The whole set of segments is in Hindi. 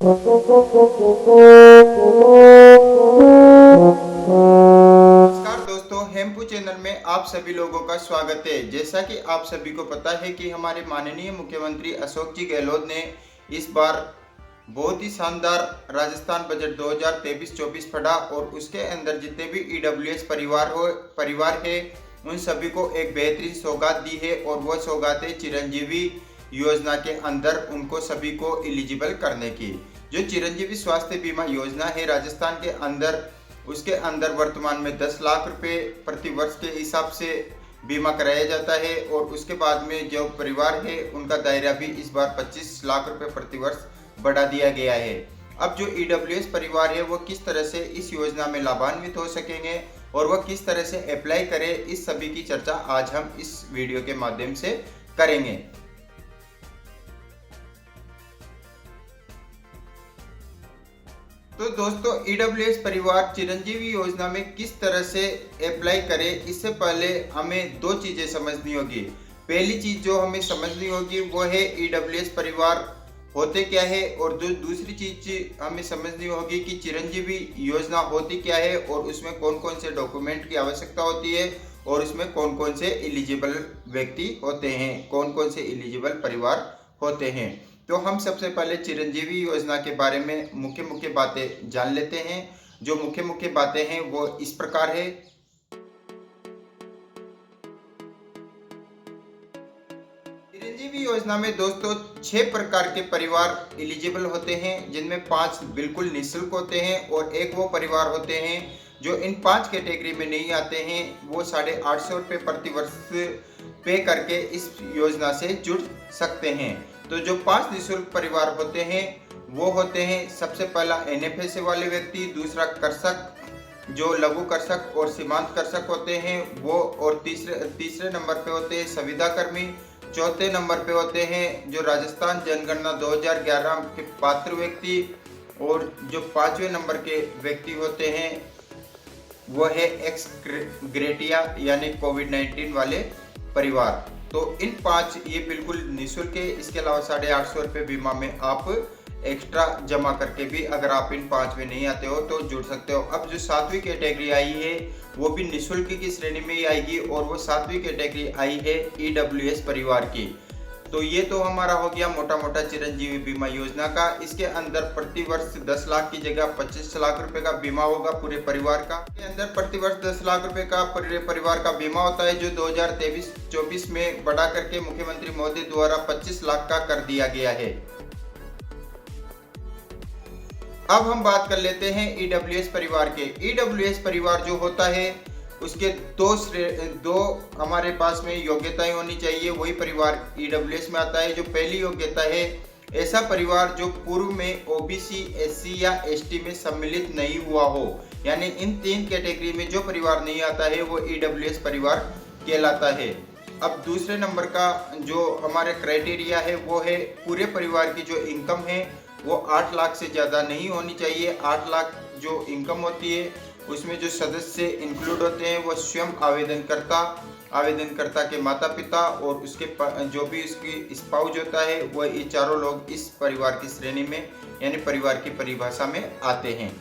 नमस्कार दोस्तों, हेम्पू चैनल में आप सभी लोगों का स्वागत है। जैसा कि आप सभी को पता है कि हमारे माननीय मुख्यमंत्री अशोक जी गहलोत ने इस बार बहुत ही शानदार राजस्थान बजट 2023-24 पढ़ा और उसके अंदर जितने भी ईडब्ल्यूएस परिवार है उन सभी को एक बेहतरीन सौगात दी है और वह सौगात है चिरंजीवी योजना के अंदर उनको सभी को एलिजिबल करने की। जो चिरंजीवी स्वास्थ्य बीमा योजना है राजस्थान के अंदर, उसके अंदर वर्तमान में 10 लाख रुपए प्रति वर्ष के हिसाब से बीमा कराया जाता है और उसके बाद में जो परिवार है उनका दायरा भी इस बार 25 लाख रुपए प्रति वर्ष बढ़ा दिया गया है। अब जो ईडब्ल्यूएस परिवार है वो किस तरह से इस योजना में लाभान्वित हो सकेंगे और वह किस तरह से अप्लाई करे, इस सभी की चर्चा आज हम इस वीडियो के माध्यम से करेंगे। तो दोस्तों, ईडब्ल्यूएस परिवार चिरंजीवी योजना में किस तरह से अप्लाई करे, इससे पहले हमें दो चीजें समझनी होगी। पहली चीज जो हमें समझनी होगी वो है ईडब्ल्यूएस परिवार होते क्या है, और जो दूसरी चीज हमें समझनी होगी कि चिरंजीवी योजना होती क्या है और उसमें कौन कौन से डॉक्यूमेंट की आवश्यकता होती है और उसमें कौन कौन से एलिजिबल व्यक्ति होते हैं, कौन कौन से एलिजिबल परिवार होते हैं। तो हम सबसे पहले चिरंजीवी योजना के बारे में मुख्य मुख्य बातें जान लेते हैं। जो मुख्य मुख्य बातें हैं वो इस प्रकार है। चिरंजीवी योजना में दोस्तों 6 प्रकार के परिवार एलिजिबल होते हैं, जिनमें 5 बिल्कुल निःशुल्क होते हैं और एक वो परिवार होते हैं जो इन 5 कैटेगरी में नहीं आते हैं। वो 850 रुपये प्रति वर्ष पे करके इस योजना से जुड़ सकते हैं। तो जो 5 निःशुल्क परिवार होते हैं वो होते हैं, सबसे पहला एनएफएसए वाले व्यक्ति, दूसरा कृषक, जो लघु कृषक और सीमांत कृषक होते हैं वो, और तीसरे नंबर पे होते हैं संविदा कर्मी, चौथे नंबर पे होते हैं जो राजस्थान जनगणना 2011 के पात्र व्यक्ति, और जो 5वें नंबर के व्यक्ति होते हैं वो है एक्स ग्रेटिया यानी कोविड-19 वाले परिवार। तो इन 5 ये बिल्कुल निःशुल्क है। इसके अलावा 850 रुपये बीमा में आप एक्स्ट्रा जमा करके भी अगर आप इन 5 में नहीं आते हो तो जुड़ सकते हो। अब जो 7वीं कैटेगरी आई है वो भी निःशुल्क की श्रेणी में ही आएगी और वो 7वीं कैटेगरी आई है ईडब्ल्यूएस परिवार की। तो ये तो हमारा हो गया मोटा मोटा चिरंजीवी बीमा योजना का। इसके अंदर प्रति वर्ष 10 लाख की जगह 25 लाख रुपए का बीमा होगा पूरे परिवार का। इसके अंदर प्रति वर्ष 10 लाख रुपए का पूरे परिवार का बीमा होता है, जो 2023-24 में बढ़ा करके मुख्यमंत्री मोदी द्वारा 25 लाख का कर दिया गया है। अब हम बात कर लेते हैं ईडब्ल्यूएस परिवार के। ईडब्ल्यूएस परिवार जो होता है उसके दो हमारे पास में योग्यताएं होनी चाहिए, वही परिवार ईडब्ल्यूएस में आता है। जो पहली योग्यता है, ऐसा परिवार जो पूर्व में ओबीसी, एससी या एसटी में सम्मिलित नहीं हुआ हो, यानी इन 3 कैटेगरी में जो परिवार नहीं आता है वो ईडब्ल्यूएस परिवार कहलाता है। अब दूसरे नंबर का जो हमारे क्राइटेरिया है वो है पूरे परिवार की जो इनकम है वो 8 लाख से ज़्यादा नहीं होनी चाहिए। 8 लाख जो इनकम होती है उसमें जो सदस्य इंक्लूड होते हैं वो स्वयं आवेदनकर्ता के माता पिता और उसके जो भी उसकी स्पाउस होता है, वह ये चारों लोग इस परिवार की श्रेणी में यानी परिवार की परिभाषा में आते हैं।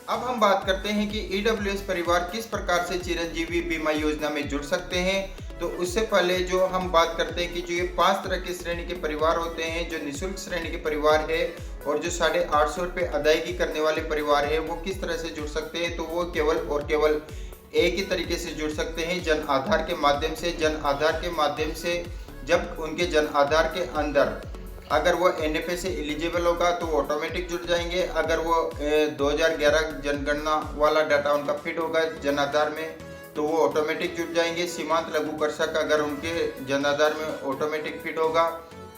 अब हम बात करते हैं कि ईडब्ल्यूएस परिवार किस प्रकार से चिरंजीवी बीमा योजना में जुड़ सकते हैं। तो उससे पहले जो हम बात करते हैं कि जो ये 5 तरह के श्रेणी के परिवार होते हैं, जो निःशुल्क श्रेणी के परिवार है और जो 850 रुपये अदायगी करने वाले परिवार है, वो किस तरह से जुड़ सकते हैं। तो वो केवल और केवल एक ही तरीके से जुड़ सकते हैं, जन आधार के माध्यम से। जन आधार के माध्यम से जब उनके जन आधार के अंदर अगर वो एनएफएसए एलिजिबल होगा तो वो ऑटोमेटिक जुड़ जाएंगे। अगर वो 2011 जनगणना वाला डाटा उनका फिट होगा जन आधार में तो वो ऑटोमेटिक जुड़ जाएंगे। सीमांत लघु कृषक अगर उनके जन आधार में ऑटोमेटिक फिट होगा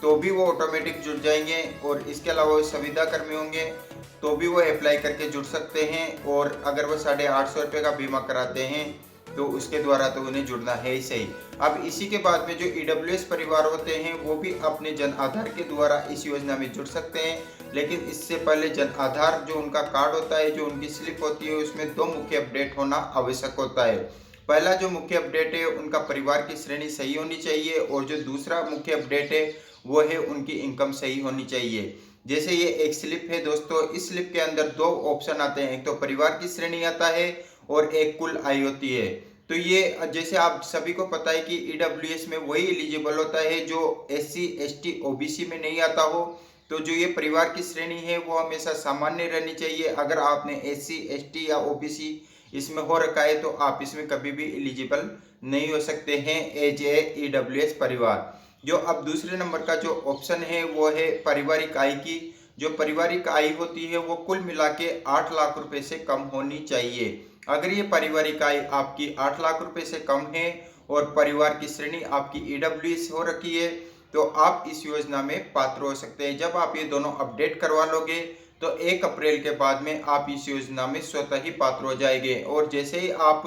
तो भी वो ऑटोमेटिक जुड़ जाएंगे। और इसके अलावा वो संविदा कर्मी होंगे तो भी वो अप्लाई करके जुड़ सकते हैं। और अगर वो 850 रुपये का बीमा कराते हैं तो उसके द्वारा तो उन्हें जुड़ना है ही सही। अब इसी के बाद में जो ईडब्ल्यूएस परिवार होते हैं वो भी अपने जन आधार के द्वारा इस योजना में जुड़ सकते हैं, लेकिन इससे पहले जन आधार जो उनका कार्ड होता है, जो उनकी स्लिप होती है, उसमें 2 मुख्य अपडेट होना आवश्यक होता है। पहला जो मुख्य अपडेट है उनका परिवार की श्रेणी सही होनी चाहिए और जो दूसरा मुख्य अपडेट है वो है उनकी इनकम सही होनी चाहिए। जैसे ये एक स्लिप है दोस्तों, इस स्लिप के अंदर दो ऑप्शन आते हैं, एक तो परिवार की श्रेणी आता है और एक कुल आय होती है। तो ये जैसे आप सभी को पता है कि ईडब्ल्यूएस में वही एलिजिबल होता है जो एससी एसटी ओबीसी में नहीं आता हो। तो जो ये परिवार की श्रेणी है वो हमेशा सामान्य रहनी चाहिए। अगर आपने एससी एसटी या ओबीसी इसमें हो रखा है तो आप इसमें कभी भी एलिजिबल नहीं हो सकते हैं एज ए ईडब्ल्यूएस परिवार। जो अब दूसरे नंबर का जो ऑप्शन है वो है पारिवारिक आय की। जो पारिवारिक आय होती है वो कुल मिला के 8 लाख रुपए से कम होनी चाहिए। अगर ये पारिवारिक आय आपकी 8 लाख रुपए से कम है और परिवार की श्रेणी आपकी ईडब्ल्यूएस हो रखी है तो आप इस योजना में पात्र हो सकते हैं। जब आप ये दोनों अपडेट करवा लोगे तो 1 अप्रैल के बाद में आप इस योजना में स्वतः ही पात्र हो जाएंगे। और जैसे ही आप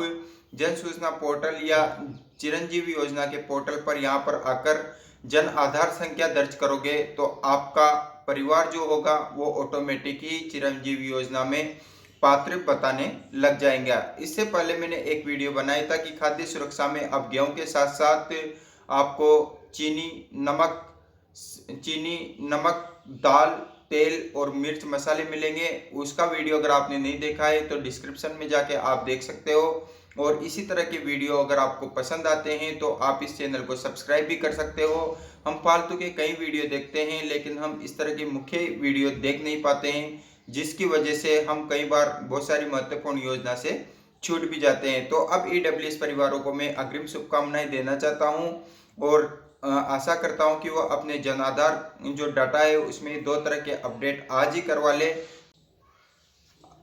जन सूचना पोर्टल या चिरंजीवी योजना के पोर्टल पर यहाँ पर आकर जन आधार संख्या दर्ज करोगे तो आपका परिवार जो होगा वो ऑटोमेटिक ही चिरंजीवी योजना में पात्र बताने लग जाएंगे। इससे पहले मैंने एक वीडियो बनाया था कि खाद्य सुरक्षा में अब गेहूं के साथ साथ आपको चीनी नमक दाल तेल और मिर्च मसाले मिलेंगे। उसका वीडियो अगर आपने नहीं देखा है तो डिस्क्रिप्शन में जाके आप देख सकते हो। और इसी तरह के वीडियो अगर आपको पसंद आते हैं तो आप इस चैनल को सब्सक्राइब भी कर सकते हो। हम फालतू के कई वीडियो देखते हैं लेकिन हम इस तरह की मुख्य वीडियो देख नहीं पाते हैं, जिसकी वजह से हम कई बार बहुत सारी महत्वपूर्ण योजना से छूट भी जाते हैं। तो अब ईडब्ल्यूएस परिवारों को मैं अग्रिम शुभकामनाएं देना चाहता हूं और आशा करता हूं कि वो अपने जन आधार जो डाटा है उसमें 2 तरह के अपडेट आज ही करवा ले।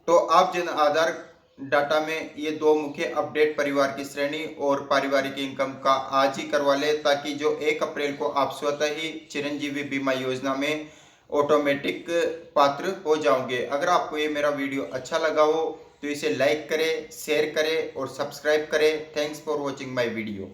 तो आप जन आधार डाटा में ये 2 मुख्य अपडेट परिवार की श्रेणी और पारिवारिक इनकम का आज ही करवा ले, ताकि जो 1 अप्रैल को आप स्वतः ही चिरंजीवी बीमा योजना में ऑटोमेटिक पात्र हो जाओगे। अगर आपको ये मेरा वीडियो अच्छा लगा हो तो इसे लाइक करें, शेयर करें और सब्सक्राइब करें। Thanks for watching my video.